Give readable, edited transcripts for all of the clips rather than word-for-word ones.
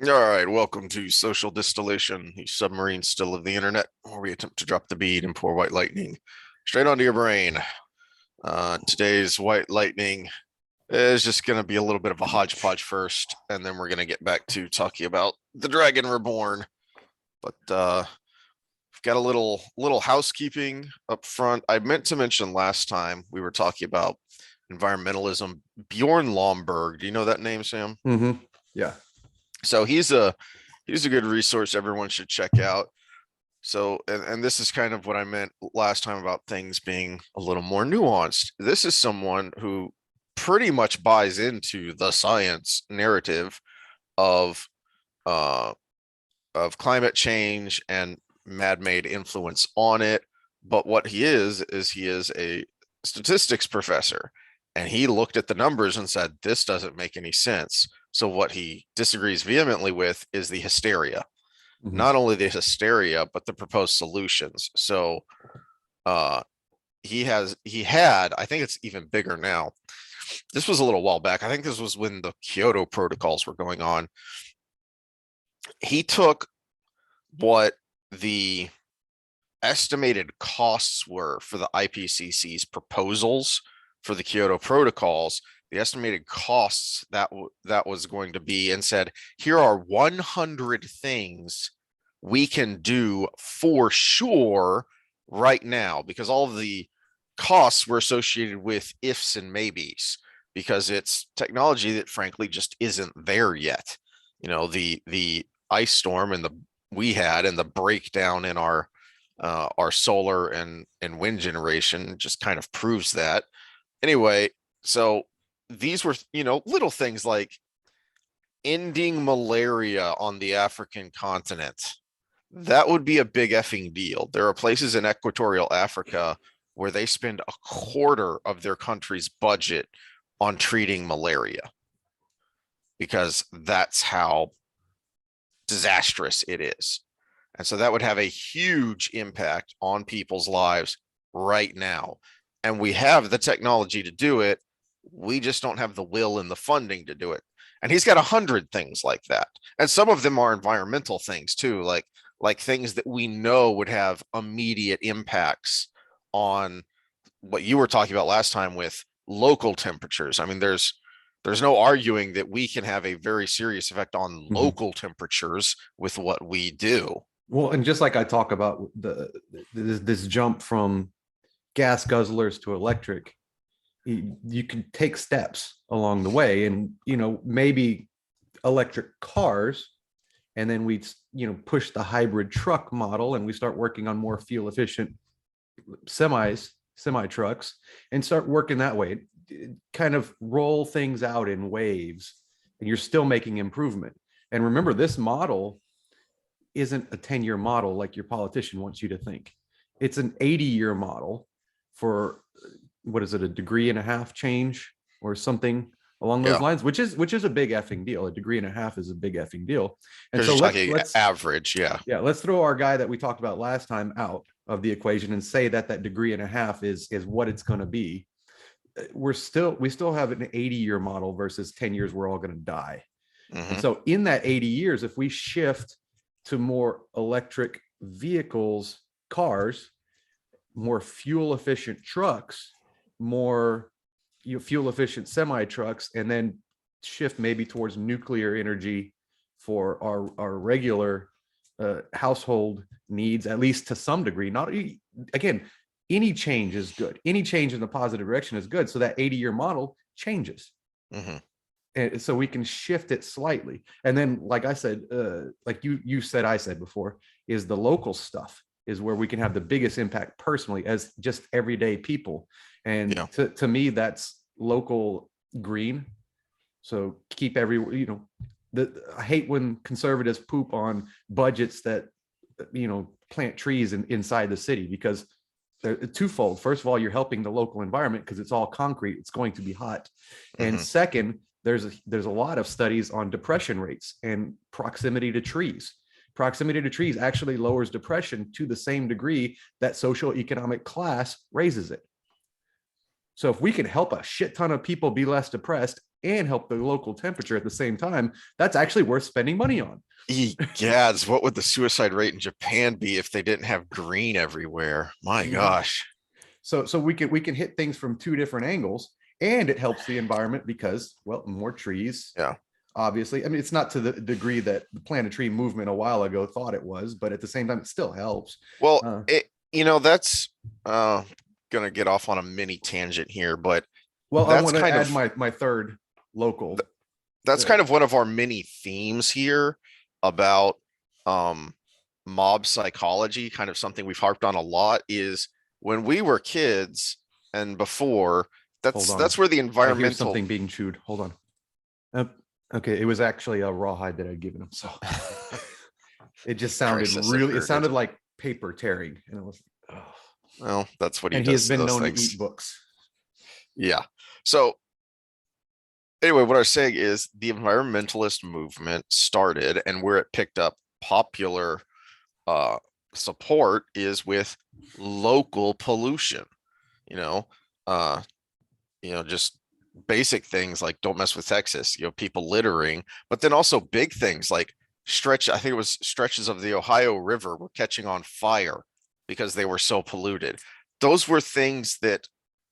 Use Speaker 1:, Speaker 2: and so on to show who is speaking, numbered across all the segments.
Speaker 1: All right, welcome to Social Distillation, the submarine still of the internet, where we attempt to drop the bead and pour white lightning straight onto your brain. Today's white lightning is just going to be a little bit of a hodgepodge first, and then we're going to get back to talking about the Dragon Reborn. But we've got a little housekeeping up front. I meant to mention last time we were talking about environmentalism. Bjorn Lomberg, do you know that name, Sam?
Speaker 2: Yeah.
Speaker 1: So he's a good resource everyone should check out. So, and this is kind of what I meant last time about things being a little more nuanced. This is someone who pretty much buys into the science narrative of uh of climate change and man-made influence on it. But what he is he is a statistics professor, and he looked at the numbers and said, this doesn't make any sense. So what he disagrees vehemently with is the hysteria. Not only the hysteria, but the proposed solutions. So he had, I think it's even bigger now. This was a little while back. I think this was when the Kyoto protocols were going on. He took what the estimated costs were for the IPCC's proposals for the Kyoto protocols, the estimated costs that was going to be, and said, here are 100 things we can do for sure right now, because all of the costs were associated with ifs and maybes, because it's technology that frankly just isn't there yet. You know, the ice storm and the breakdown in our solar and wind generation just kind of proves that. Anyway, so these were, little things like ending malaria on the African continent. That would be a big effing deal. There are places in equatorial Africa where they spend a quarter of their country's budget on treating malaria, because that's how disastrous it is. And so that would have a huge impact on people's lives right now. And we have the technology to do it. We just don't have the will and the funding to do it. And he's got 100 things like that. And some of them are environmental things too, like things that we know would have immediate impacts on what you were talking about last time with local temperatures. I mean, there's no arguing that we can have a very serious effect on local temperatures with what we do.
Speaker 2: Well, and just like I talk about this jump from gas guzzlers to electric, you can take steps along the way, and maybe electric cars, and then we push the hybrid truck model, and we start working on more fuel efficient semi trucks, and start working that way. Kind of roll things out in waves, and you're still making improvement. And remember, this model isn't a 10-year model like your politician wants you to think. It's an 80-year model for, what is it, a degree and a half change or something along those lines, which is a big effing deal. A degree and a half is a big effing deal. And so let's
Speaker 1: average. Yeah.
Speaker 2: Let's throw our guy that we talked about last time out of the equation and say that degree and a half is what it's going to be. We still have an 80-year model versus 10 years we're all going to die. And so in that 80 years, if we shift to more electric vehicles, cars, more fuel efficient trucks, more fuel efficient semi trucks, and then shift maybe towards nuclear energy for our regular household needs, at least to some degree. Not, again, any change is good. Any change in the positive direction is good. So that 80-year model changes. And so we can shift it slightly. And then, like I said, like you said, I said before, is the local stuff is where we can have the biggest impact personally as just everyday people. And to me, that's local green. So keep I hate when conservatives poop on budgets that, plant trees inside the city, because they're twofold. First of all, you're helping the local environment because it's all concrete. It's going to be hot. And second, there's a lot of studies on depression rates and proximity to trees. Proximity to trees actually lowers depression to the same degree that socioeconomic class raises it. So if we can help a shit ton of people be less depressed and help the local temperature at the same time, that's actually worth spending money on.
Speaker 1: Egads, what would the suicide rate in Japan be if they didn't have green everywhere? My gosh.
Speaker 2: So we can hit things from two different angles, and it helps the environment because, well, more trees.
Speaker 1: Yeah.
Speaker 2: Obviously, I mean, it's not to the degree that the plant a tree movement a while ago thought it was, but at the same time, it still helps.
Speaker 1: Well, that's gonna get off on a mini tangent here, but
Speaker 2: Well, I
Speaker 1: that's
Speaker 2: want to
Speaker 1: kind
Speaker 2: add
Speaker 1: of
Speaker 2: my third local.
Speaker 1: that's kind of one of our mini themes here about mob psychology, kind of something we've harped on a lot is when we were kids and before,
Speaker 2: Hold on.
Speaker 1: that's where the
Speaker 2: I hear
Speaker 1: environmental
Speaker 2: something being chewed. Hold on. Okay, it was actually a rawhide that I'd given him, so it just sounded
Speaker 1: Crisis
Speaker 2: really. It
Speaker 1: averted.
Speaker 2: sounded like paper tearing, and it was. Oh.
Speaker 1: Well, that's what he
Speaker 2: And he
Speaker 1: does
Speaker 2: has
Speaker 1: to
Speaker 2: been
Speaker 1: those
Speaker 2: known
Speaker 1: things.
Speaker 2: to eat books.
Speaker 1: Yeah. So anyway, what I was saying is the environmentalist movement started, and where it picked up popular support is with local pollution. You know, uh, just basic things like don't mess with Texas, people littering, but then also big things like I think it was stretches of the Ohio River were catching on fire because they were so polluted. Those were things that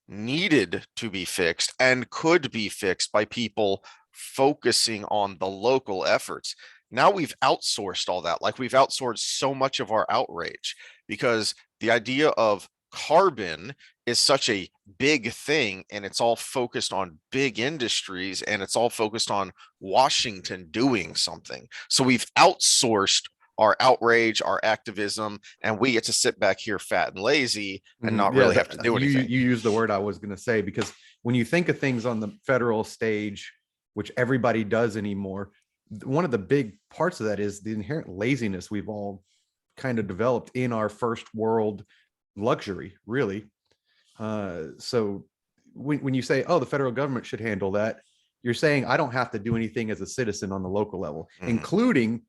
Speaker 1: needed to be fixed and could be fixed by people focusing on the local efforts. Now we've outsourced all that. Like we've outsourced so much of our outrage because the idea of carbon is such a big thing and it's all focused on big industries and it's all focused on Washington doing something. So we've outsourced our outrage, our activism, and we get to sit back here fat and lazy and not really have to do anything.
Speaker 2: You use the word I was going to say, because when you think of things on the federal stage, which everybody does anymore, one of the big parts of that is the inherent laziness we've all kind of developed in our first world luxury, really. So when you say, oh, the federal government should handle that, you're saying I don't have to do anything as a citizen on the local level, including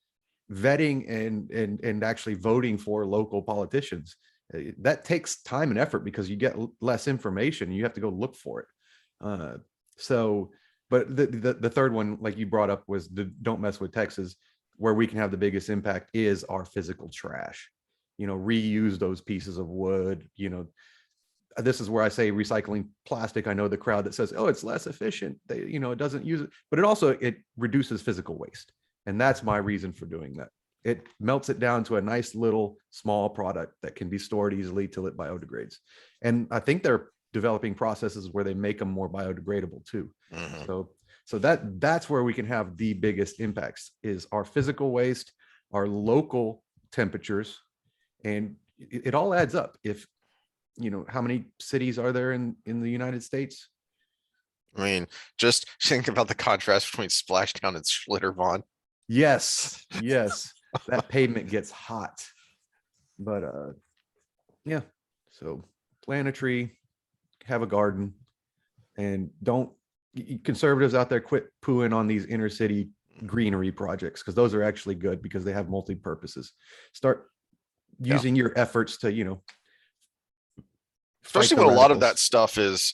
Speaker 2: vetting and actually voting for local politicians. That takes time and effort because you get less information. You have to go look for it. But the third one, like you brought up, was the don't mess with Texas, where we can have the biggest impact is our physical trash. Reuse those pieces of wood. This is where I say recycling plastic. I know the crowd that says, oh, it's less efficient. It doesn't use it, but it reduces physical waste. And that's my reason for doing that. It melts it down to a nice little small product that can be stored easily till it biodegrades. And I think they're developing processes where they make them more biodegradable too. So that's where we can have the biggest impacts is our physical waste, our local temperatures, and it all adds up. If how many cities are there in the United States?
Speaker 1: I mean, just think about the contrast between Splashdown and Schlitterbahn.
Speaker 2: Yes, that pavement gets hot. But yeah. So plant a tree, have a garden, and don't conservatives out there quit pooing on these inner city greenery projects, because those are actually good because they have multi purposes. Start using your efforts to
Speaker 1: especially when a lot of that stuff is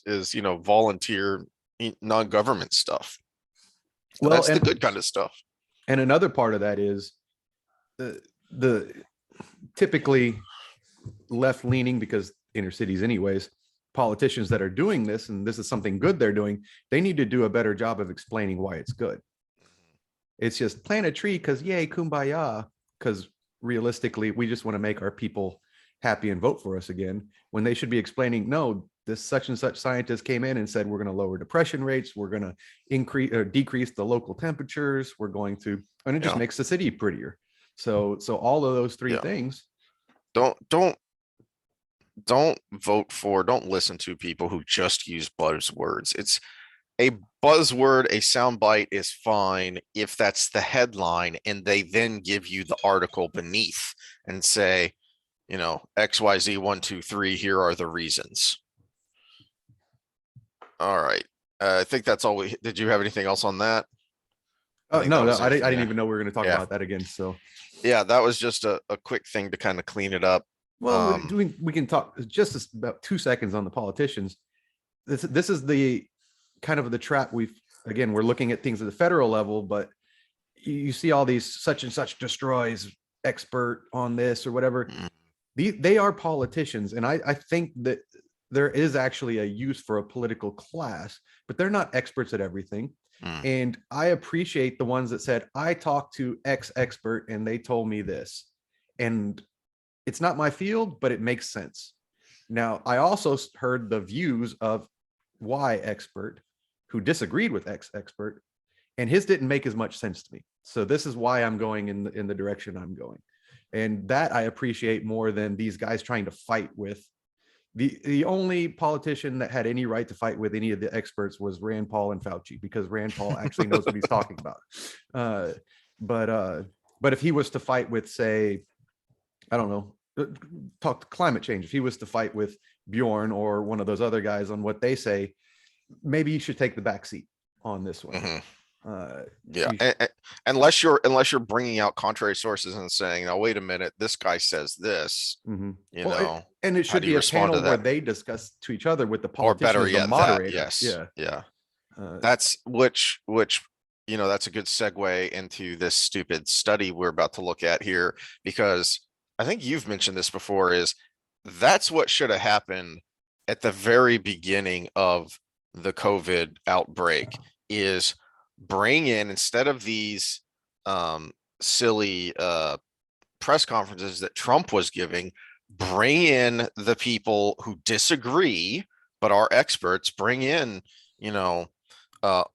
Speaker 1: volunteer non-government stuff. Well, that's the good kind of stuff.
Speaker 2: And another part of that is the typically left leaning, because inner cities anyways, politicians that are doing this, and this is something good they're doing, they need to do a better job of explaining why it's good. It's just plant a tree because yay, kumbaya, because realistically we just want to make our people happy and vote for us again, when they should be explaining, no, this such and such scientist came in and said we're going to lower depression rates, we're going to increase or decrease the local temperatures, we're going to, and it just makes the city prettier. So all of those three things.
Speaker 1: Don't vote for, don't listen to people who just use buzzwords. It's a buzzword, a soundbite is fine if that's the headline and they then give you the article beneath and say, XYZ 1, 2, 3, here are the reasons. All right. I think that's all did you have anything else on that?
Speaker 2: No, I didn't even know we were going to talk about that again. So
Speaker 1: yeah, that was just a quick thing to kind of clean it up.
Speaker 2: Well, we can talk just about 2 seconds on the politicians. this is the kind of the trap we're looking at things at the federal level, but you see all these such and such destroys expert on this or whatever.
Speaker 1: Mm,
Speaker 2: They are politicians, and I think that there is actually a use for a political class, but they're not experts at everything.
Speaker 1: mm,
Speaker 2: And I appreciate the ones that said, I talked to X expert and they told me this. And it's not my field, but it makes sense. Now, I also heard the views of Y expert who disagreed with X expert, and his didn't make as much sense to me. So this is why I'm going in the direction I'm going. And that I appreciate more than these guys trying to fight with. The only politician that had any right to fight with any of the experts was Rand Paul and Fauci, because Rand Paul actually knows what he's talking about. But if he was to fight with, say, I don't know, talk to climate change, if he was to fight with Bjorn or one of those other guys on what they say, maybe you should take the back seat on this one.
Speaker 1: mhm.
Speaker 2: You
Speaker 1: Unless you're bringing out contrary sources and saying, "Now, wait a minute, this guy says this,"
Speaker 2: Mhm.
Speaker 1: you
Speaker 2: Well,
Speaker 1: know,
Speaker 2: and it
Speaker 1: how
Speaker 2: should
Speaker 1: do
Speaker 2: be
Speaker 1: you
Speaker 2: a
Speaker 1: respond to
Speaker 2: panel where
Speaker 1: that?
Speaker 2: they discuss to each other with the
Speaker 1: Or
Speaker 2: politician
Speaker 1: better
Speaker 2: as the
Speaker 1: yet, that,
Speaker 2: moderator.
Speaker 1: yes,
Speaker 2: Yeah.
Speaker 1: yeah.
Speaker 2: Uh,
Speaker 1: That's which, that's a good segue into this stupid study we're about to look at here, because I think you've mentioned this before, is that's what should have happened at the very beginning of the COVID outbreak, is bring in, instead of these silly press conferences that Trump was giving, bring in the people who disagree but are experts, bring in, you know, uh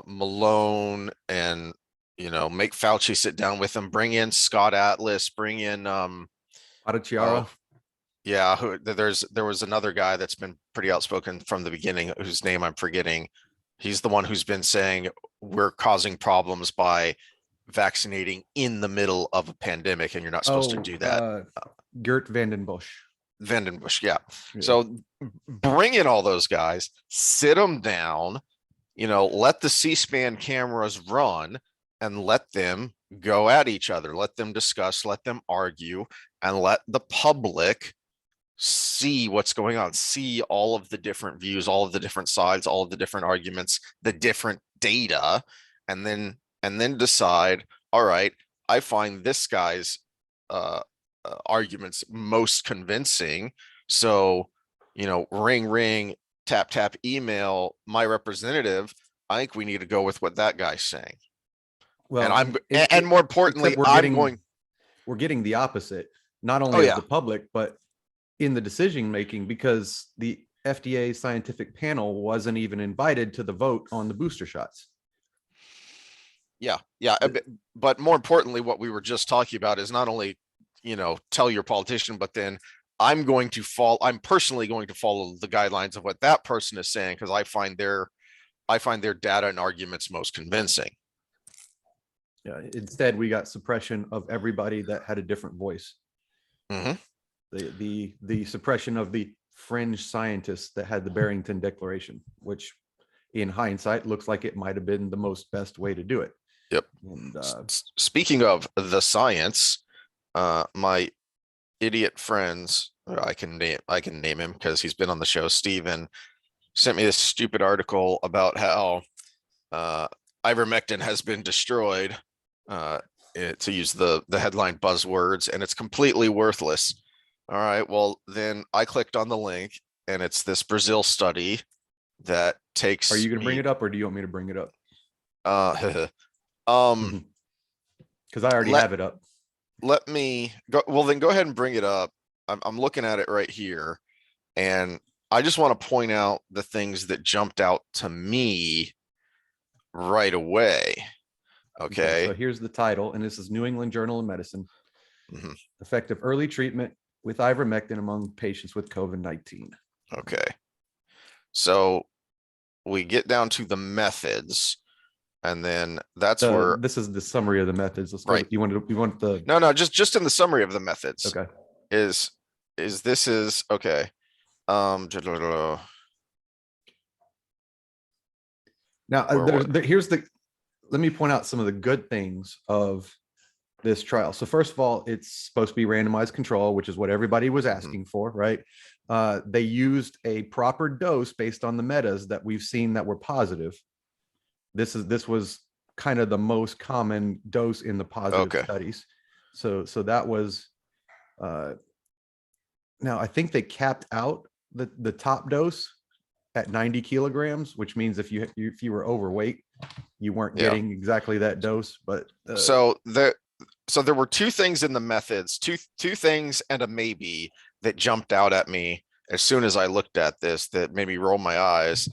Speaker 1: Malone, and make Fauci sit down with them, bring in Scott Atlas, bring in
Speaker 2: Adachiara.
Speaker 1: oh yeah, there was another guy that's been pretty outspoken from the beginning, whose name I'm forgetting. He's the one who's been saying we're causing problems by vaccinating in the middle of a pandemic, and you're not supposed to do that.
Speaker 2: Gert Vandenbush.
Speaker 1: Vandenbush, yeah.
Speaker 2: Yeah.
Speaker 1: So bring in all those guys, sit them down, let the C-SPAN cameras run, and let them go at each other, let them discuss, let them argue, and let the public see what's going on, see all of the different views, all of the different sides, all of the different arguments, the different data, and then decide, all right, I find this guy's arguments most convincing. So, ring, ring, tap, tap, email my representative. I think we need to go with what that guy's saying.
Speaker 2: Well,
Speaker 1: and more importantly,
Speaker 2: we're getting the opposite, not only
Speaker 1: Oh,
Speaker 2: of
Speaker 1: yeah.
Speaker 2: the public, but in the decision making, because the FDA scientific panel wasn't even invited to the vote on the booster shots.
Speaker 1: Yeah. But more importantly, what we were just talking about is not only, tell your politician, but then I'm personally going to follow the guidelines of what that person is saying, because I find their data and arguments most convincing.
Speaker 2: Yeah. Instead, we got suppression of everybody that had a different voice.
Speaker 1: Mm-hmm.
Speaker 2: The suppression of the fringe scientists that had the Barrington Declaration, which in hindsight looks like it might have been the most best way to do it.
Speaker 1: Yep.
Speaker 2: And
Speaker 1: speaking of the science, my idiot friends, I can name him because he's been on the show, Steven, sent me this stupid article about how ivermectin has been destroyed, to use the headline buzzwords, and it's completely worthless. All right, well, then I clicked on the link, and it's this Brazil study that takes.
Speaker 2: Are you going to bring it up, or do you want me to bring it up? Because I already have it up.
Speaker 1: Let me go. Well, then go ahead and bring it up. I'm looking at it right here, and I just want to point out the things that jumped out to me right away. Okay.
Speaker 2: So here's the title, and this is New England Journal of Medicine.
Speaker 1: Mm-hmm.
Speaker 2: Effective early treatment with ivermectin among patients with COVID-19.
Speaker 1: Okay. So we get down to the methods, and then that's where
Speaker 2: this is the summary of the methods. Let's
Speaker 1: right.
Speaker 2: You want the
Speaker 1: no, just in the summary of the methods.
Speaker 2: Okay.
Speaker 1: Is okay.
Speaker 2: Now let me point out some of the good things of this trial. So first of all, it's supposed to be randomized control, which is what everybody was asking for, right? They used a proper dose based on the metas that we've seen that were positive. This was kind of the most common dose in the positive
Speaker 1: Okay.
Speaker 2: studies. So that was now I think they capped out the top dose at 90 kilograms, which means if you were overweight, you weren't
Speaker 1: Yeah.
Speaker 2: getting exactly that dose. But
Speaker 1: So there were two things in the methods, two things and a maybe that jumped out at me as soon as I looked at this that made me roll my eyes.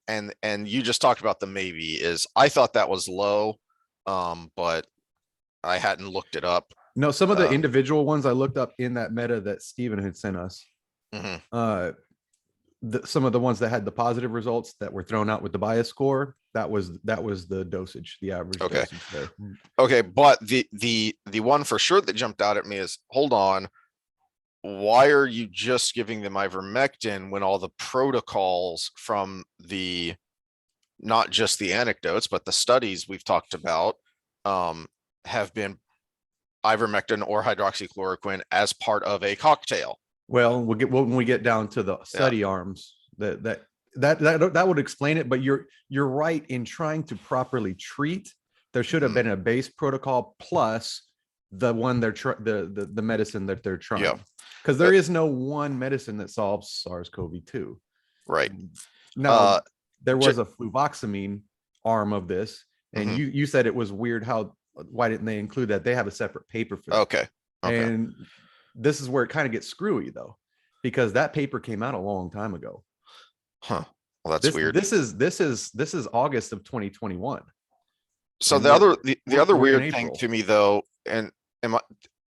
Speaker 1: And you just talked about the maybe is I thought that was low, but I hadn't looked it up.
Speaker 2: no, some of the individual ones I looked up in that meta that Steven had sent us.
Speaker 1: Mhm.
Speaker 2: Some of the ones that had the positive results that were thrown out with the bias score, that was the dosage, the average
Speaker 1: Okay.
Speaker 2: dosage there.
Speaker 1: Okay, but the one for sure that jumped out at me is, hold on, why are you just giving them ivermectin when all the protocols from the, not just the anecdotes, but the studies we've talked about, have been ivermectin or hydroxychloroquine as part of a cocktail?
Speaker 2: Well, when we get down to the study arms, that would explain it. But you're right in trying to properly treat. There should have been a base protocol plus the one the medicine that they're trying.
Speaker 1: Yeah.
Speaker 2: Because there is no one medicine that solves SARS-CoV-2.
Speaker 1: Right.
Speaker 2: Now, there was a fluvoxamine arm of this, and you said it was weird why didn't they include that? They have a separate paper for that.
Speaker 1: Okay.
Speaker 2: And this is where it kind of gets screwy though, because that paper came out a long time ago.
Speaker 1: Huh. Well, that's weird.
Speaker 2: This is August of 2021.
Speaker 1: So
Speaker 2: And
Speaker 1: the other
Speaker 2: we're in
Speaker 1: weird thing
Speaker 2: April.
Speaker 1: to me though, and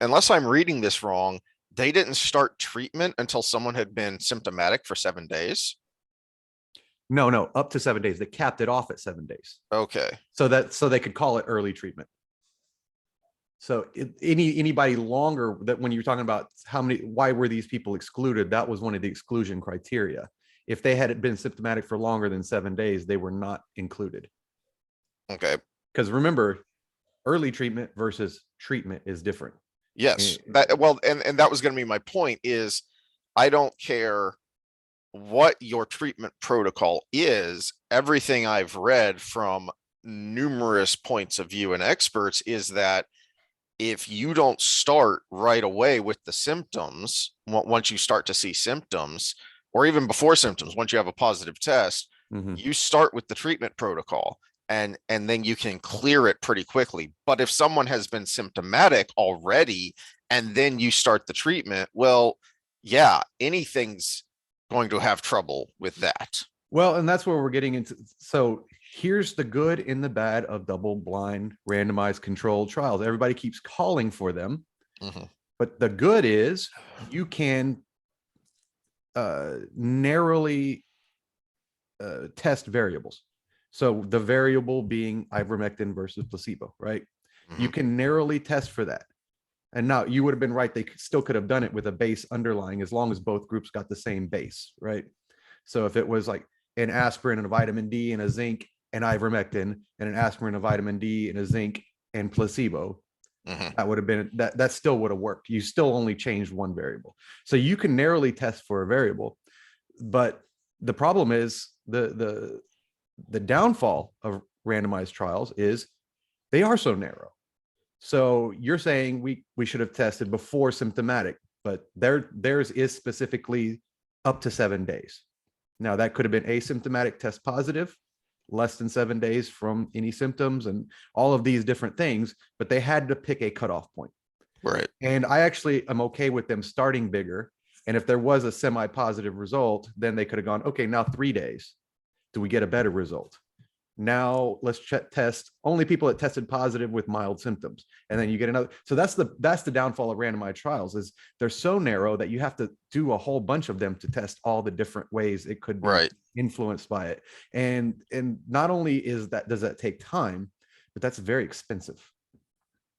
Speaker 1: unless I'm reading this wrong, they didn't start treatment until someone had been symptomatic for 7 days.
Speaker 2: No, up to 7 days. They capped it off at 7 days.
Speaker 1: Okay.
Speaker 2: So they could call it early treatment. So anybody longer, that when you're talking about why were these people excluded, that was one of the exclusion criteria. If they had been symptomatic for longer than 7 days, they were not included.
Speaker 1: Okay.
Speaker 2: Because remember, early treatment versus treatment is different.
Speaker 1: Yes. And that was going to be my point is I don't care what your treatment protocol is. Everything I've read from numerous points of view and experts is that if you don't start right away with the symptoms, once you start to see symptoms, or even before symptoms, once you have a positive test, you start with the treatment protocol and then you can clear it pretty quickly. But if someone has been symptomatic already and then you start the treatment, well, yeah, anything's going to have trouble with that.
Speaker 2: Well, and that's where we're getting into. So here's the good and the bad of double-blind randomized controlled trials. Everybody keeps calling for them, but the good is you can narrowly test variables. So the variable being ivermectin versus placebo, right? You can narrowly test for that. And now you would have been right. They still could have done it with a base underlying as long as both groups got the same base, right? So if it was like an aspirin and a vitamin D and a zinc and ivermectin and an aspirin, a vitamin D and a zinc and placebo, that would have been that still would have worked. You still only changed one variable. So you can narrowly test for a variable, but the problem is the downfall of randomized trials is they are so narrow. So you're saying we should have tested before symptomatic, but theirs is specifically up to 7 days. Now that could have been asymptomatic test positive, less than 7 days from any symptoms and all of these different things, but they had to pick a cutoff point.
Speaker 1: Right.
Speaker 2: And I actually am okay with them starting bigger. And if there was a semi-positive result, then they could have gone, okay, now 3 days. Do we get a better result? Now let's test only people that tested positive with mild symptoms. And then you get another. So that's the downfall of randomized trials is they're so narrow that you have to do a whole bunch of them to test all the different ways it could be influenced by it. And not only does that take time, but that's very expensive.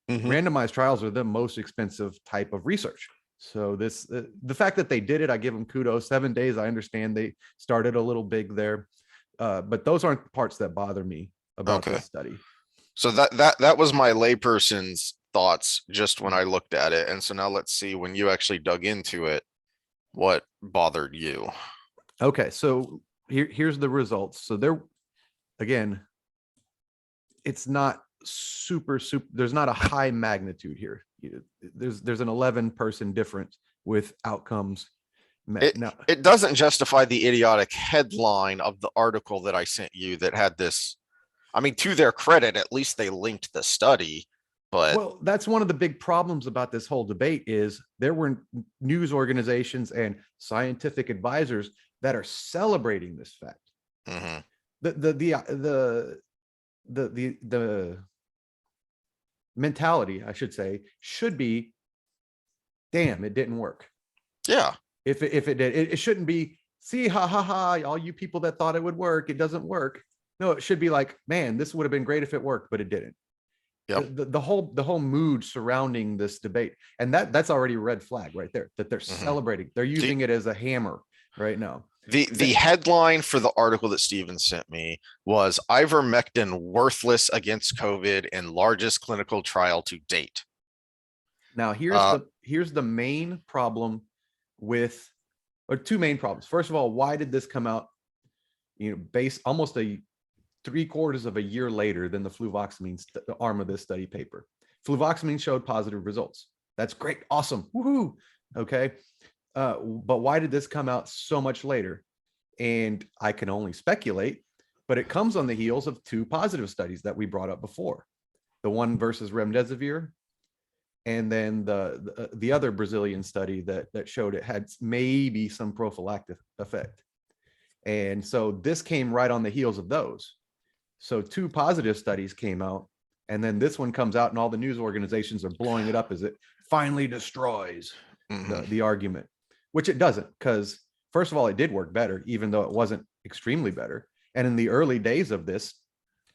Speaker 2: Randomized trials are the most expensive type of research. So the fact that they did it, I give them kudos. 7 days, I understand they started a little big there. But those aren't the parts that bother me about this study.
Speaker 1: So that was my layperson's thoughts just when I looked at it. And so now let's see when you actually dug into it, What bothered you?
Speaker 2: Okay, so here's the results. So there, again, it's not super. There's not a high magnitude here. There's an 11-person difference with outcomes.
Speaker 1: It
Speaker 2: Now,
Speaker 1: it doesn't justify the idiotic headline of the article that I sent you that had this. I mean, to their credit, at least they linked the study, but
Speaker 2: well, that's one of the big problems about this whole debate is there were news organizations and scientific advisors that are celebrating this fact.
Speaker 1: mhm.
Speaker 2: The mentality, I should say, should be, damn, it didn't work.
Speaker 1: Yeah.
Speaker 2: If it did, it shouldn't be, see, ha ha ha, all you people that thought it would work, it doesn't work. No, it should be like, man, this would have been great if it worked, but it didn't.
Speaker 1: Yep.
Speaker 2: The whole mood surrounding this debate, and that's already a red flag right there, that they're celebrating, they're using it as a hammer right now.
Speaker 1: The headline for the article that Steven sent me was ivermectin worthless against COVID in largest clinical trial to date.
Speaker 2: Now here's the main problem with, or two main problems. First of all, why did this come out, based almost a 3/4 of a year later than the fluvoxamine arm of this study paper? Fluvoxamine showed positive results. That's great. Awesome. Woohoo. Okay. But why did this come out so much later? And I can only speculate, but it comes on the heels of two positive studies that we brought up before. The one versus remdesivir, and then the other Brazilian study that showed it had maybe some prophylactic effect. And so this came right on the heels of those. So two positive studies came out, and then this one comes out and all the news organizations are blowing it up as it finally destroys the argument, which it doesn't, because first of all, it did work better, even though it wasn't extremely better. And in the early days of this,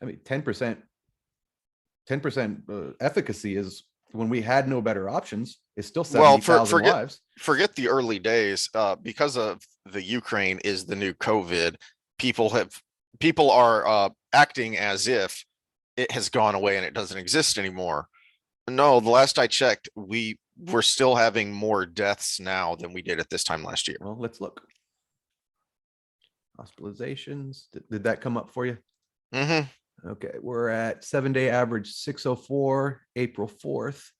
Speaker 2: I mean, 10% efficacy is, when we had no better options, is still 70,000 lives.
Speaker 1: Forget the early days, because of the Ukraine is the new COVID. People are acting as if it has gone away and it doesn't exist anymore. No, the last I checked, we're still having more deaths now than we did at this time last year.
Speaker 2: Well, let's look. Hospitalizations, did that come up for you?
Speaker 1: Mm-hmm.
Speaker 2: Okay, we're at 7-day average 604, April 4th.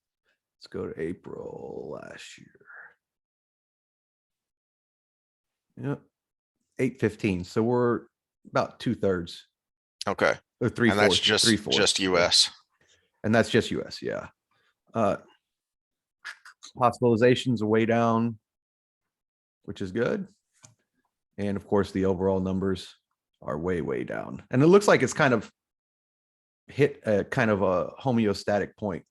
Speaker 2: Let's go to April last year. Yep, 815. So we're about 2/3.
Speaker 1: Okay.
Speaker 2: Or 3/4.
Speaker 1: And that's just US.
Speaker 2: And that's just US, yeah. Hospitalizations are way down, which is good. And of course, the overall numbers are way down. And it looks like it's kind of hit a kind of a homeostatic point.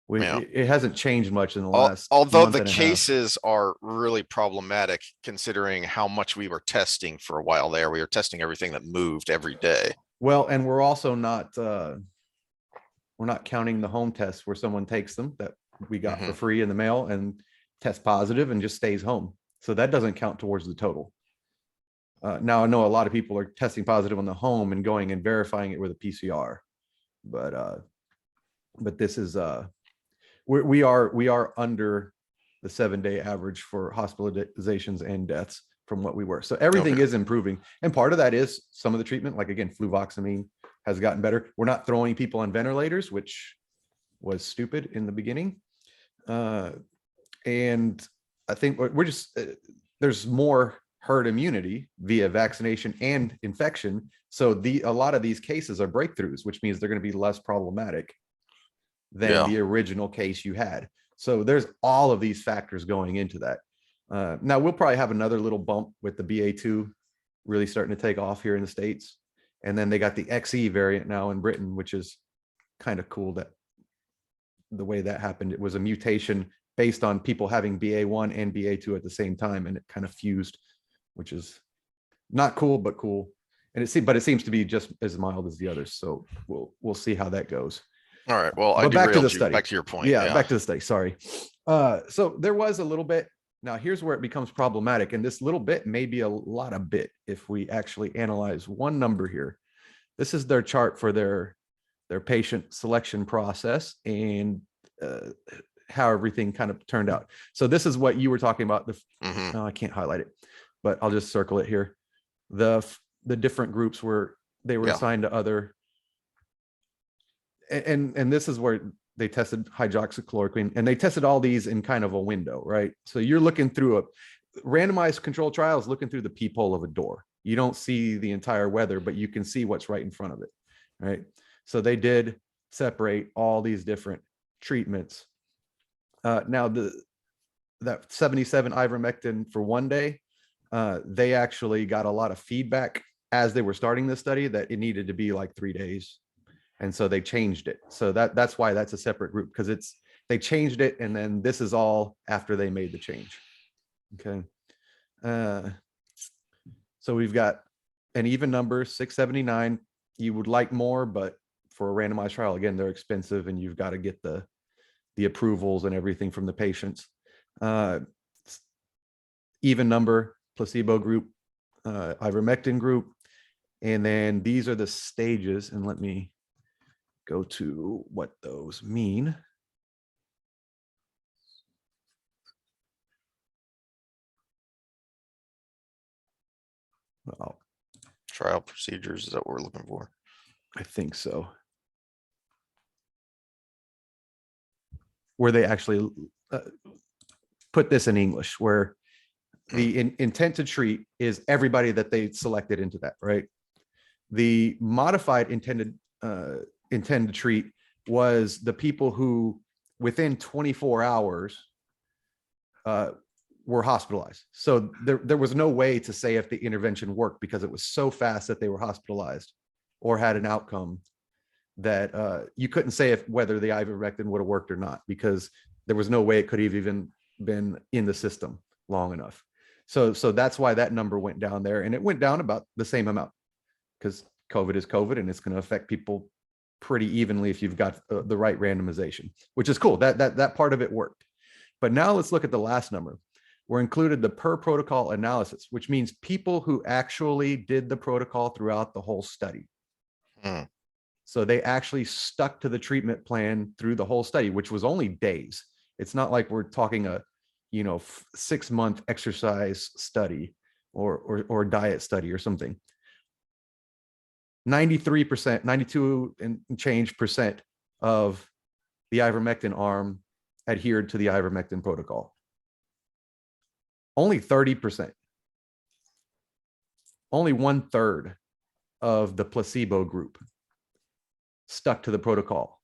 Speaker 2: It hasn't changed much in the last.
Speaker 1: Although the cases are really problematic, considering how much we were testing for a while there. We were testing everything that moved every day.
Speaker 2: Well, and we're also not we're not counting the home tests where someone takes them that we got for free in the mail and test positive and just stays home. So that doesn't count towards the total. Now I know a lot of people are testing positive on the home and going and verifying it with a PCR, but this is we are under the 7-day average for hospitalizations and deaths from what we were. So everything is improving, and part of that is some of the treatment, like again, fluvoxamine has gotten better. We're not throwing people on ventilators, which was stupid in the beginning, and I think we're just there's more herd immunity via vaccination and infection. So a lot of these cases are breakthroughs, which means they're going to be less problematic than the original case you had. So there's all of these factors going into that. Now we'll probably have another little bump with the BA2 really starting to take off here in the States. And then they got the XE variant now in Britain, which is kind of cool that the way that happened. It was a mutation based on people having BA1 and BA2 at the same time, and it kind of fused, which is not cool, but cool. And it seems to be just as mild as the others. So we'll see how that goes.
Speaker 1: All right. Well,
Speaker 2: but back to the study.
Speaker 1: Back to your point.
Speaker 2: Yeah, back to the study. Sorry. So there was a little bit. Now here's where it becomes problematic, and this little bit may be a lot of bit if we actually analyze one number here. This is their chart for their patient selection process, and how everything kind of turned out. So this is what you were talking about.
Speaker 1: Mhm.
Speaker 2: No, I can't highlight it, but I'll just circle it here. The different groups were they were
Speaker 1: Yeah.
Speaker 2: assigned to other, and this is where they tested hydroxychloroquine, and they tested all these in kind of a window, right? So you're looking through a randomized control trials, looking through the peephole of a door. You don't see the entire weather, but you can see what's right in front of it, right? So they did separate all these different treatments. Now that 77 ivermectin for one day, they actually got a lot of feedback as they were starting this study that it needed to be like 3 days. And so they changed it. So that's why that's a separate group, because they changed it. And then this is all after they made the change. Okay. So we've got an even number, 679. You would like more, but for a randomized trial, again, they're expensive and you've got to get the approvals and everything from the patients. Even number, placebo group, ivermectin group. And then these are the stages. And let me go to what those mean. Well,
Speaker 1: Trial procedures, is that what we're looking for?
Speaker 2: I think so. Where they actually put this in English, where the intent to treat is everybody that they selected into that, right? The modified intent to treat was the people who within 24 hours were hospitalized. So there was no way to say if the intervention worked because it was so fast that they were hospitalized or had an outcome that you couldn't say whether the ivermectin would have worked or not, because there was no way it could have even been in the system long enough. So that's why that number went down there, and it went down about the same amount because COVID is COVID and it's going to affect people pretty evenly if you've got the right randomization, which is cool. That part of it worked. But now let's look at the last number. We're included the per protocol analysis, which means people who actually did the protocol throughout the whole study. So they actually stuck to the treatment plan through the whole study, which was only days. It's not like we're talking a 6-month exercise study or diet study or something. 93%, 92 and change percent of the ivermectin arm adhered to the ivermectin protocol. Only 30%, only 1/3 of the placebo group stuck to the protocol.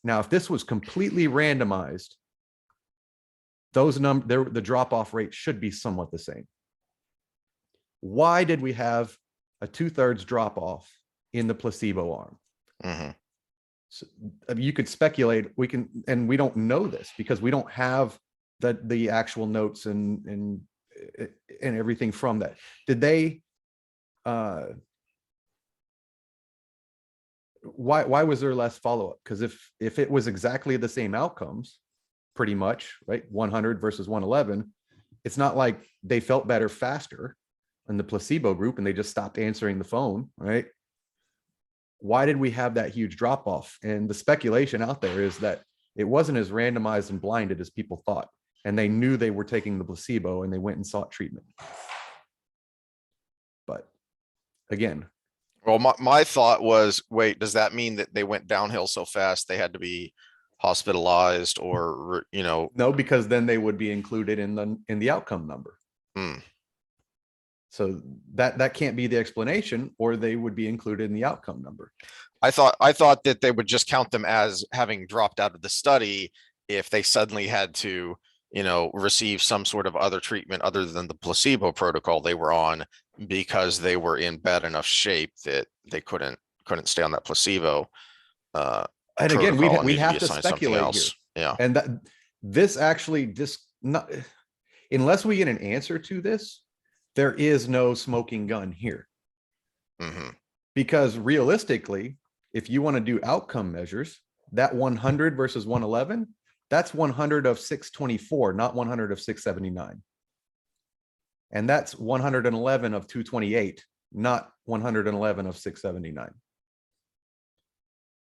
Speaker 2: Now, if this was completely randomized, the drop-off rate should be somewhat the same. Why did we have a 2/3 drop-off in the placebo arm? So you could speculate. And we don't know this because we don't have the actual notes and everything from that. Did they? Why was there less follow-up? Because if it was exactly the same outcomes, pretty much, right? 100 versus 111, it's not like they felt better faster in the placebo group and they just stopped answering the phone, right? Why did we have that huge drop off? And the speculation out there is that it wasn't as randomized and blinded as people thought. And they knew they were taking the placebo and they went and sought treatment. But again,
Speaker 1: Well, my thought was, wait, does that mean that they went downhill so fast they had to be hospitalized or,
Speaker 2: no, because then they would be included in the outcome number. So that can't be the explanation, or they would be included in the outcome number.
Speaker 1: I thought that they would just count them as having dropped out of the study if they suddenly had to, receive some sort of other treatment other than the placebo protocol they were on, because they were in bad enough shape that they couldn't stay on that placebo.
Speaker 2: And again, we
Speaker 1: need
Speaker 2: have
Speaker 1: be
Speaker 2: to
Speaker 1: assigned something
Speaker 2: speculate here.
Speaker 1: else. Yeah.
Speaker 2: And this actually not unless we get an answer to this, there is no smoking gun here. Because realistically, if you want to do outcome measures, that 100 versus 111, that's 100 of 624, not 100 of 679. And that's 111 of 228, not 111 of 679.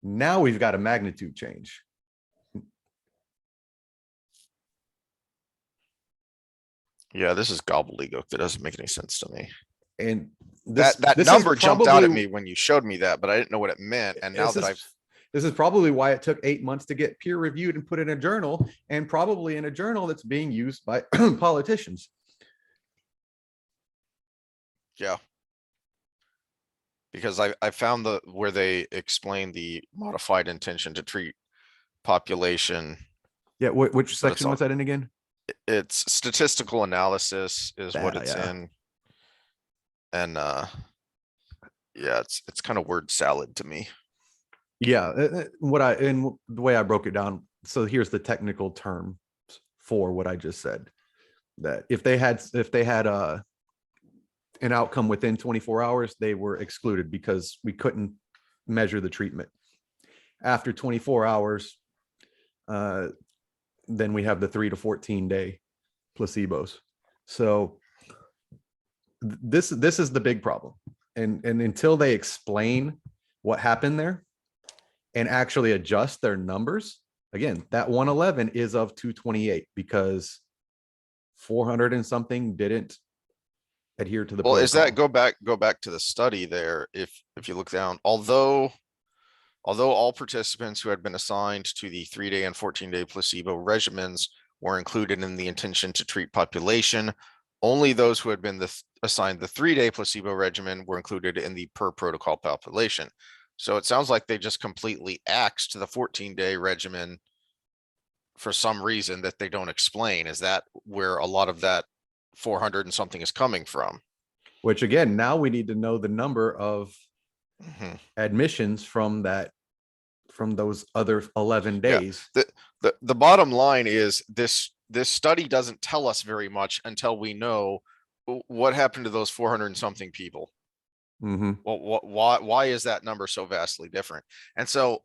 Speaker 2: Now we've got a magnitude change.
Speaker 1: Yeah, this is gobbledygook. That doesn't make any sense to me.
Speaker 2: And
Speaker 1: That
Speaker 2: this is
Speaker 1: number jumped out at
Speaker 2: probably
Speaker 1: me when you showed me that, but I didn't know what it meant. And now
Speaker 2: this
Speaker 1: that
Speaker 2: is
Speaker 1: I've
Speaker 2: this is probably why it took 8 months to get peer reviewed and put in a journal, and probably in a journal that's being used by politicians.
Speaker 1: yeah, because I found the where they explain the modified intention to treat population,
Speaker 2: Yeah, which
Speaker 1: but it's
Speaker 2: section
Speaker 1: all
Speaker 2: was that in again?
Speaker 1: it's statistical analysis is what
Speaker 2: That,
Speaker 1: it's
Speaker 2: yeah.
Speaker 1: in. And yeah, it's kind of word salad to me.
Speaker 2: Yeah, and the way I broke it down. So here's the technical term for what I just said. That if they had an outcome within 24 hours, they were excluded because we couldn't measure the treatment. After 24 hours, then we have the 3 to 14 day placebos. So this is the big problem. And until they explain what happened there and actually adjust their numbers, again, that 111 is of 228 because 400 and something didn't adhere to the
Speaker 1: Well, is that
Speaker 2: protocol.
Speaker 1: go back to the study there? If you look down, although all participants who had been assigned to the 3-day and 14-day placebo regimens were included in the intention to treat population, only those who had been assigned the 3-day placebo regimen were included in the per protocol population. So it sounds like they just completely axed the 14-day regimen for some reason that they don't explain. Is that where a lot of that 400 and something is coming from?
Speaker 2: Which again, now we need to know the number of
Speaker 1: Mhm.
Speaker 2: admissions from those other 11
Speaker 1: Yeah.
Speaker 2: days.
Speaker 1: The bottom line is this study doesn't tell us very much until we know what happened to those 400 and something people.
Speaker 2: Mhm.
Speaker 1: Well, why is that number so vastly different? And so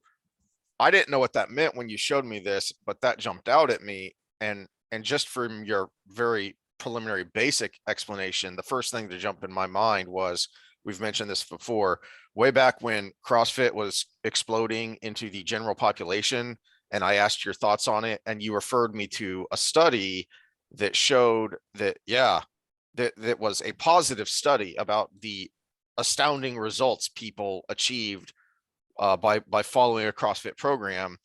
Speaker 1: I didn't know what that meant when you showed me this, but that jumped out at me. And just from your very preliminary basic explanation, the first thing to jump in my mind was, we've mentioned this before, way back when CrossFit was exploding into the general population, and I asked your thoughts on it, and you referred me to a study that showed that, yeah, that was a positive study about the astounding results people achieved by following a CrossFit program.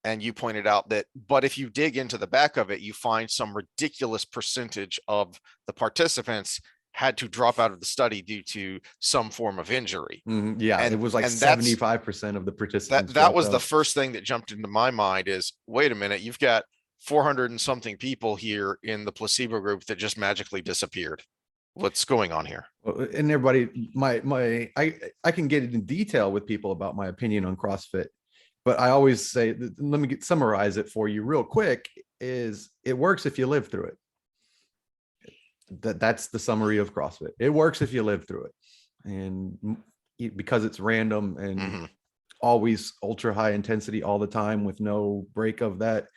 Speaker 1: And you pointed out that, but if you dig into the back of it, you find some ridiculous percentage of the participants had to drop out of the study due to some form of injury.
Speaker 2: Mhm. Yeah, it
Speaker 1: And
Speaker 2: was like
Speaker 1: that's
Speaker 2: 75% of the participants
Speaker 1: that
Speaker 2: dropped
Speaker 1: was the
Speaker 2: out.
Speaker 1: first thing that jumped into my mind is, wait a minute, you've got 400 and something people here in the placebo group that just magically disappeared. What's going on here?
Speaker 2: And everybody, I can get in detail with people about my opinion on CrossFit, but I always say, let me summarize it for you real quick. Is it works if you live through it? That's the summary of CrossFit. It works if you live through it, and because it's random and
Speaker 1: Mm-hmm.
Speaker 2: always ultra high intensity all the time with no break of that,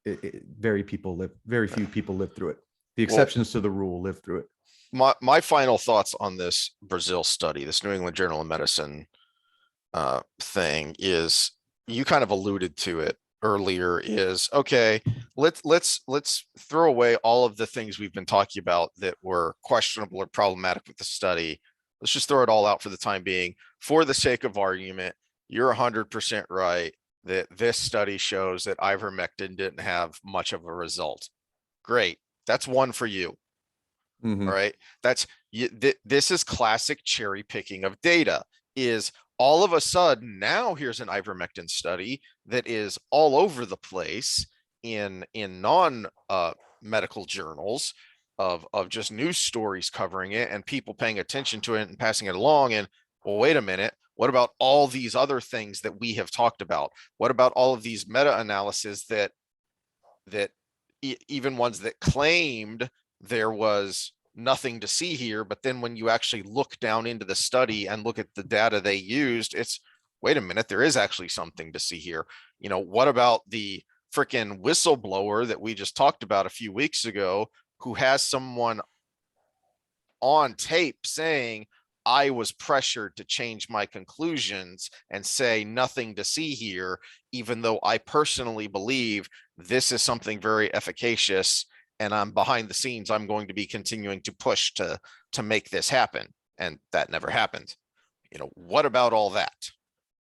Speaker 2: very few people live through it. The
Speaker 1: Well,
Speaker 2: exceptions to the rule live through it.
Speaker 1: my final thoughts on this Brazil study, this New England Journal of Medicine thing, is, you kind of alluded to it earlier, is, okay, let's throw away all of the things we've been talking about that were questionable or problematic with the study. Let's just throw it all out for the time being. For the sake of argument, you're 100% right that this study shows that ivermectin didn't have much of a result. Great. That's one for you. All
Speaker 2: Mhm.
Speaker 1: right. That's this is classic cherry picking of data. Is all of a sudden now here's an ivermectin study that is all over the place in non medical journals of just news stories covering it and people paying attention to it and passing it along. And, well, wait a minute, what about all these other things that we have talked about? What about all of these meta analyses that even ones that claimed there was nothing to see here, but then when you actually look down into the study and look at the data they used, it's, wait a minute, there is actually something to see here. What about the freaking whistleblower that we just talked about a few weeks ago, who has someone on tape saying, I was pressured to change my conclusions and say nothing to see here, even though I personally believe this is something very efficacious and I'm behind the scenes, I'm going to be continuing to push to make this happen. And that never happened. You know, what about all that?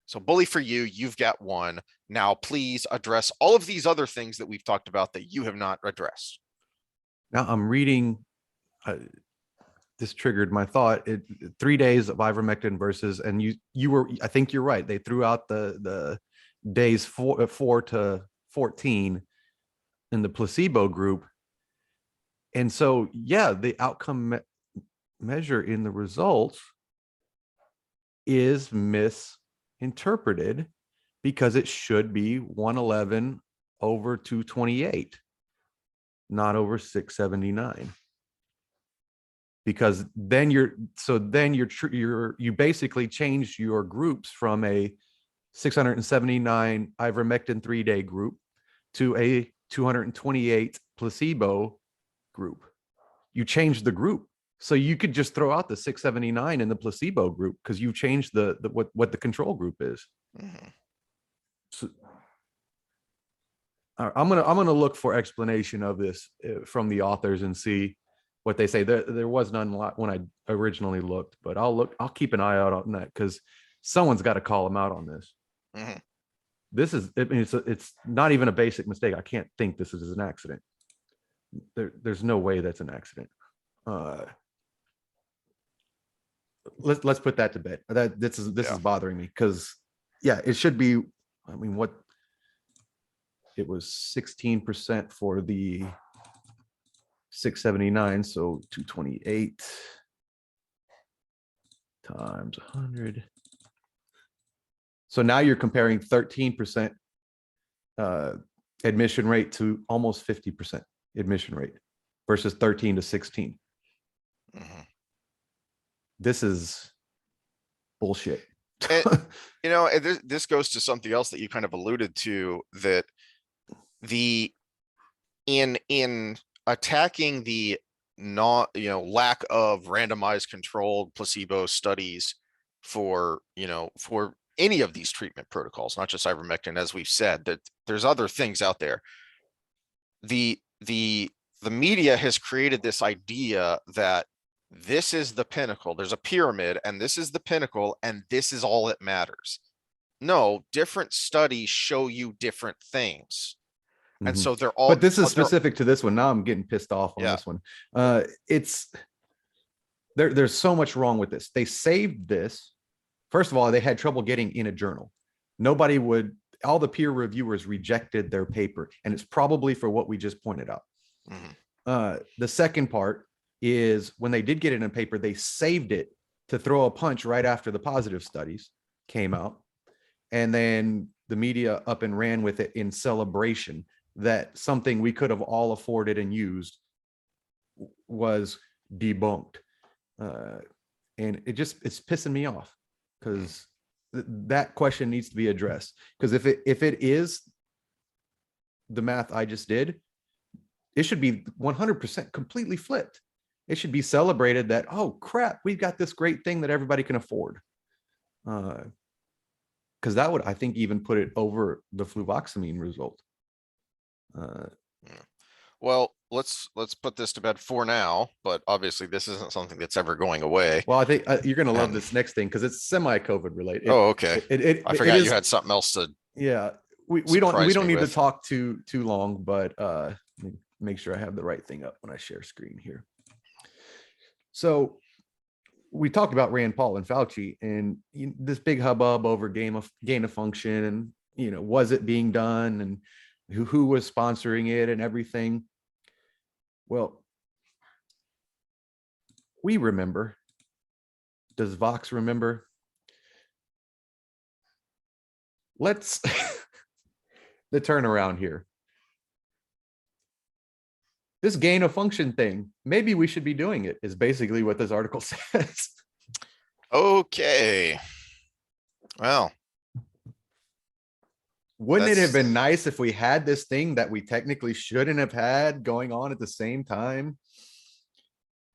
Speaker 1: So bully for you, you've got one. Now, please address all of these other things that we've talked about that you have not addressed.
Speaker 2: Now I'm reading, this triggered my thought. 3 days of ivermectin versus, and you were, I think you're right. They threw out the days 4 to 14 in the placebo group. And so, yeah, the outcome measure in the results is misinterpreted because it should be 111 over 228, not over 679. Because then you basically changed your groups from a 679 ivermectin 3-day group to a 228 placebo group. You changed the group. So you could just throw out the 679 in the placebo group because you changed what the control group is.
Speaker 1: Mm-hmm.
Speaker 2: So, I'm gonna look for explanation of this from the authors and see what they say. There was none when I originally looked, but I'll keep an eye out on that because someone's got to call them out on this.
Speaker 1: Mm-hmm.
Speaker 2: This is, I mean, it's not even a basic mistake. I can't think this is an accident. There's no way that's an accident. Let's put that to bed. This is bothering me because, yeah, it should be. I mean, what it was 16% for the 679, so 228 times 100. So now you're comparing 13% admission rate to almost 50% admission rate versus 13 to 16.
Speaker 1: Mm-hmm.
Speaker 2: This is bullshit.
Speaker 1: And, you know, this goes to something else that you kind of alluded to, that in attacking the lack of randomized controlled placebo studies for any of these treatment protocols, not just ivermectin, as we've said, that there's other things out there. The media has created this idea that this is the pinnacle. There's a pyramid and this is the pinnacle and this is all that matters. No, different studies show you different things. And so they're all,
Speaker 2: but this is specific to this one. Now I'm getting pissed off on this one. It's there's so much wrong with this. They saved this. First of all, they had trouble getting in a journal. All the peer reviewers rejected their paper, and it's probably for what we just pointed out. Mm-hmm. The second part is when they did get it in a paper, they saved it to throw a punch right after the positive studies came out. And then the media up and ran with it in celebration that something we could have all afforded and used was debunked. And it's pissing me off because that question needs to be addressed. Because if it is the math I just did, it should be 100% completely flipped. It should be celebrated that, oh crap, we've got this great thing that everybody can afford. Because that would, I think, even put it over the fluvoxamine result.
Speaker 1: Well, let's put this to bed for now, but obviously this isn't something that's ever going away.
Speaker 2: Well, I think you're going to love this next thing because it's semi-COVID related.
Speaker 1: Okay. I forgot you had something else to.
Speaker 2: Yeah, we don't need to talk too long, but let me make sure I have the right thing up when I share screen here. So we talked about Rand Paul and Fauci and this big hubbub over gain of function and, was it being done and who was sponsoring it and everything. Well, we remember. Does Vox remember? Let's the turnaround here. This gain of function thing, maybe we should be doing it, is basically what this article says.
Speaker 1: Okay. Well,
Speaker 2: wouldn't it have been nice if we had this thing that we technically shouldn't have had going on at the same time?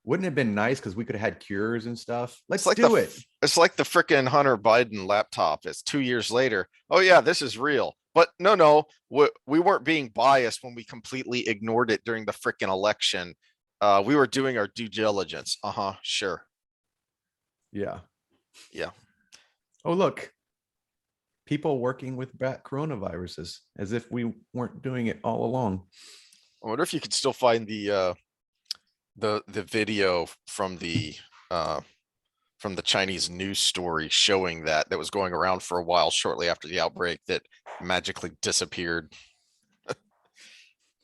Speaker 2: Wouldn't it have been nice because we could have had cures and stuff? Let's do it.
Speaker 1: It's like the freaking Hunter Biden laptop. It's 2 years later. Oh yeah, this is real. But no, we weren't being biased when we completely ignored it during the frickin' election. We were doing our due diligence. Sure.
Speaker 2: Yeah.
Speaker 1: Yeah.
Speaker 2: Oh, look, people working with bat coronaviruses as if we weren't doing it all along.
Speaker 1: I wonder if you could still find the video from the Chinese news story showing that was going around for a while shortly after the outbreak that magically disappeared.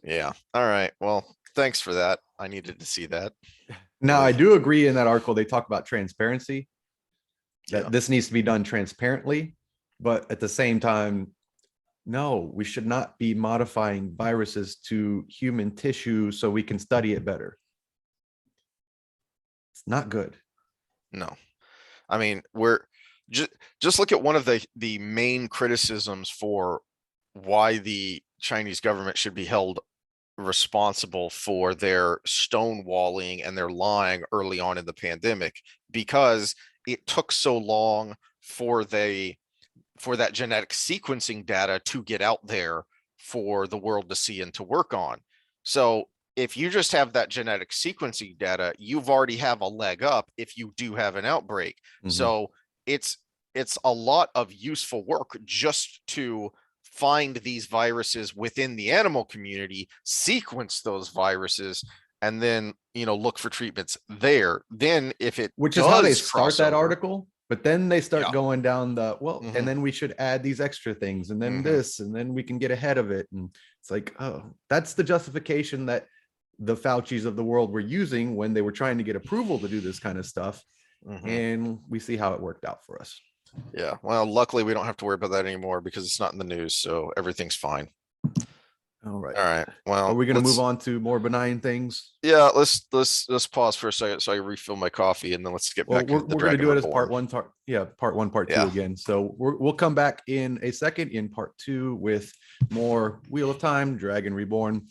Speaker 1: Yeah. All right. Well, thanks for that. I needed to see that.
Speaker 2: Now, I do agree in that article, they talk about transparency, that
Speaker 1: Yeah.
Speaker 2: this needs to be done transparently, but at the same time, no, we should not be modifying viruses to human tissue so we can study it better. It's not good.
Speaker 1: No. I mean, we're just look at one of the main criticisms for why the Chinese government should be held responsible for their stonewalling and their lying early on in the pandemic, because it took so long for that genetic sequencing data to get out there for the world to see and to work on. So if you just have that genetic sequencing data, you've already have a leg up if you do have an outbreak. So it's a lot of useful work just to find these viruses within the animal community, sequence those viruses, and then look for treatments there. Then if it
Speaker 2: which is how they
Speaker 1: does
Speaker 2: start
Speaker 1: cross
Speaker 2: that
Speaker 1: over,
Speaker 2: article, but then they start
Speaker 1: Yeah.
Speaker 2: going down the
Speaker 1: Mhm.
Speaker 2: and then we should add these extra things, and then this, and then we can get ahead of it. And it's like, oh, that's the justification that the Faucis of the world were using when they were trying to get approval to do this kind of stuff. And we see how it worked out for us.
Speaker 1: Yeah. Well, luckily we don't have to worry about that anymore because it's not in the news, so everything's fine.
Speaker 2: All right.
Speaker 1: All right. Well,
Speaker 2: Are we going to
Speaker 1: let's-
Speaker 2: move on to more benign things?
Speaker 1: Yeah, let's pause for a second so I refill my coffee, and then let's get
Speaker 2: Well,
Speaker 1: back
Speaker 2: we're
Speaker 1: to the
Speaker 2: going to
Speaker 1: Dragon
Speaker 2: do it as
Speaker 1: Reborn.
Speaker 2: part one. Part one, part two
Speaker 1: Yeah.
Speaker 2: again. So we'll come back in a second in part two with more Wheel of Time, Dragon Reborn.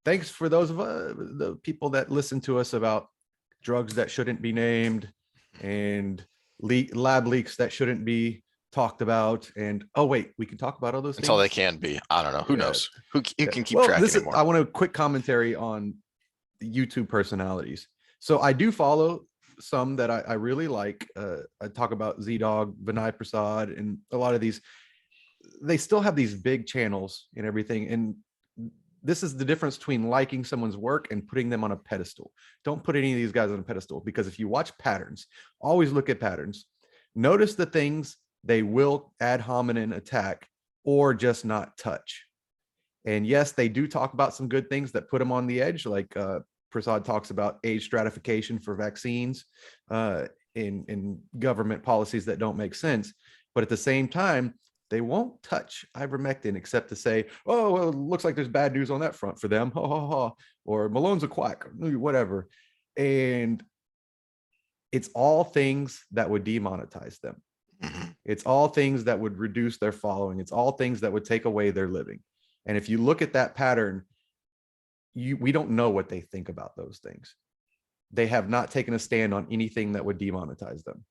Speaker 2: Thanks for those of the people that listen to us about drugs that shouldn't be named and lab leaks that shouldn't be talked about. And oh wait, we can talk about all those
Speaker 1: Until
Speaker 2: things
Speaker 1: they can be. I don't know. Who knows? Who can keep
Speaker 2: well,
Speaker 1: track
Speaker 2: this
Speaker 1: anymore?
Speaker 2: is I want a quick commentary on YouTube personalities. So I do follow some that I really like. I talk about Z-Dog, Vinay Prasad, and a lot of these. They still have these big channels and everything. And this is the difference between liking someone's work and putting them on a pedestal. Don't put any of these guys on a pedestal, because if you watch patterns, always look at patterns. Notice the things they will ad hominem attack or just not touch. And yes, they do talk about some good things that put them on the edge, like Prasad talks about age stratification for vaccines in government policies that don't make sense. But at the same time, they won't touch ivermectin except to say, oh, well, it looks like there's bad news on that front for them. Or Malone's a quack, whatever. And it's all things that would demonetize them. It's all things that would reduce their following. It's all things that would take away their living. And if you look at that pattern, we don't know what they think about those things. They have not taken a stand on anything that would demonetize them.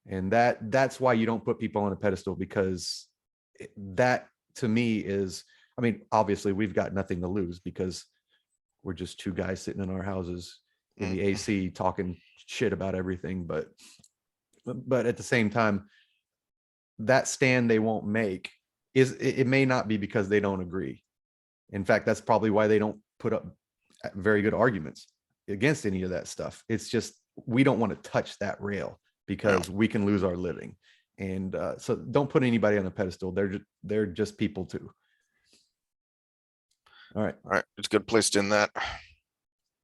Speaker 2: And that's why you don't put people on a pedestal, because that to me is, I mean, obviously we've got nothing to lose because we're just two guys sitting in our houses in the AC talking shit about everything. But at the same time, that stand they won't make is, it may not be because they don't agree. In fact, that's probably why they don't put up very good arguments against any of that stuff. It's just, we don't want to touch that because we can lose our living. And so don't put anybody on a pedestal. They're just people too. All right.
Speaker 1: It's a good place to end that.